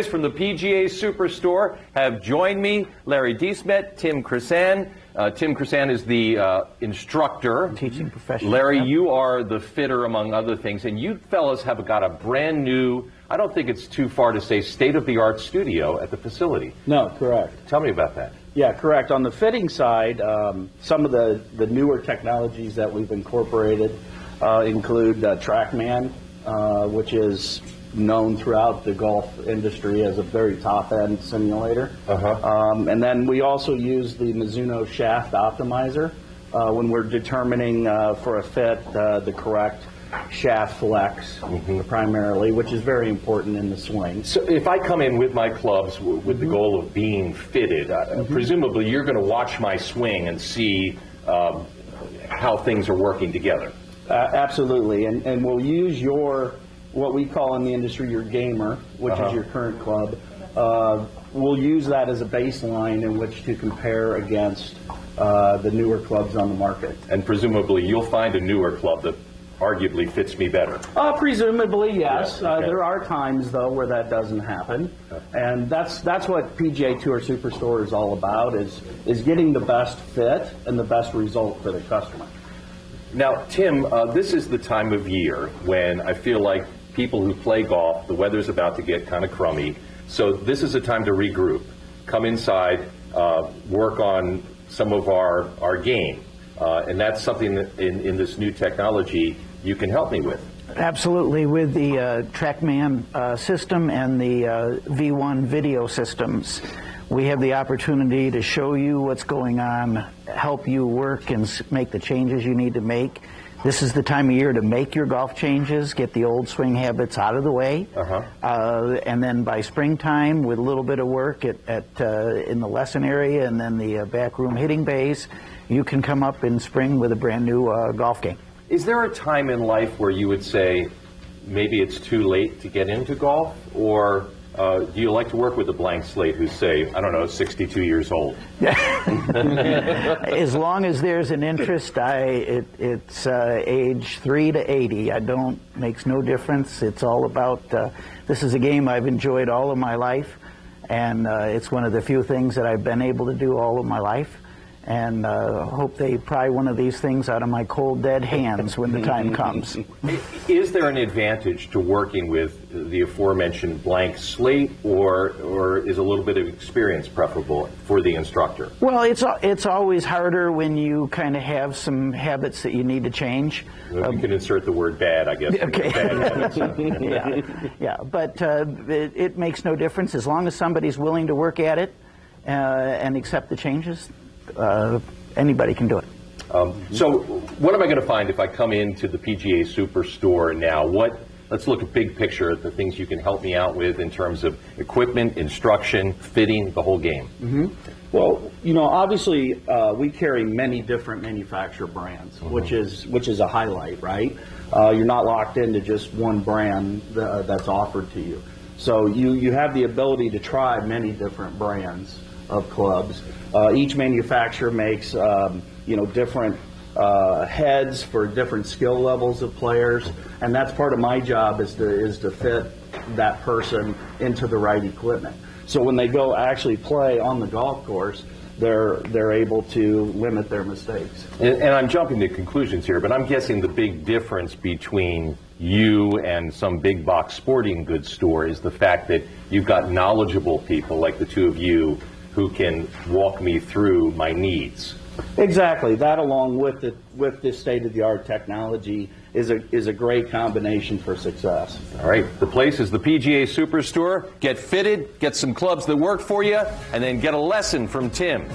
From the PGA Superstore have joined me, Larry Deesmet, Tim Krisan. Tim Krisan is the instructor. Teaching professional. Larry, you are the fitter, among other things, and you fellas have got a brand new, I don't think it's too far to say, state-of-the-art studio at the facility. No, correct. Tell me about that. Yeah, correct. On the fitting side, some of the newer technologies that we've incorporated include TrackMan, which is known throughout the golf industry as a very top-end simulator. And then we also use the Mizuno Shaft Optimizer when we're determining for a fit the correct shaft flex primarily, which is very important in the swing. So if I come in with my clubs with the goal of being fitted, presumably you're going to watch my swing and see how things are working together. Absolutely, and we'll use your, what we call in the industry, your gamer, which is your current club. We'll use that as a baseline in which to compare against the newer clubs on the market. And presumably you'll find a newer club that arguably fits me better. Presumably, yes. Yeah, okay. There are times, though, where that doesn't happen. And that's what PGA Tour Superstore is all about, is getting the best fit and the best result for the customer. Now, Tim, this is the time of year when I feel like people who play golf, the weather's about to get kind of crummy, so this is a time to regroup, come inside, work on some of our game, and that's something that in this new technology you can help me with. Absolutely. With the TrackMan system and the V1 video systems, we have the opportunity to show you what's going on, help you work and make the changes you need to make. This is the time of year to make your golf changes, get the old swing habits out of the way, and then by springtime, with a little bit of work in the lesson area and then the back room hitting bays, you can come up in spring with a brand new golf game. Is there a time in life where you would say maybe it's too late to get into golf, or do you like to work with a blank slate who's, say, I don't know, 62 years old? As long as there's an interest, it's age 3 to 80. Makes no difference. It's all about, this is a game I've enjoyed all of my life, and it's one of the few things that I've been able to do all of my life. And hope they pry one of these things out of my cold, dead hands when the time comes. Is there an advantage to working with the aforementioned blank slate, or is a little bit of experience preferable for the instructor? Well, it's always harder when you kind of have some habits that you need to change. Well, you can insert the word bad, I guess. Okay. Bad habits. Yeah, but it makes no difference as long as somebody's willing to work at it and accept the changes. Anybody can do it. So what am I going to find if I come into the PGA Superstore now? Let's look at big picture at the things you can help me out with in terms of equipment, instruction, fitting, the whole game. Well, obviously we carry many different manufacturer brands, which is a highlight, right? You're not locked into just one brand that's offered to you. So you have the ability to try many different brands of clubs. Each manufacturer makes different heads for different skill levels of players, and that's part of my job is to fit that person into the right equipment. So when they go actually play on the golf course, they're able to limit their mistakes. And I'm jumping to conclusions here, but I'm guessing the big difference between you and some big box sporting goods store is the fact that you've got knowledgeable people like the two of you who can walk me through my needs. Exactly. That, along with this state-of-the-art technology, is a great combination for success. All right. The place is the PGA Superstore. Get fitted, get some clubs that work for you, and then get a lesson from Tim.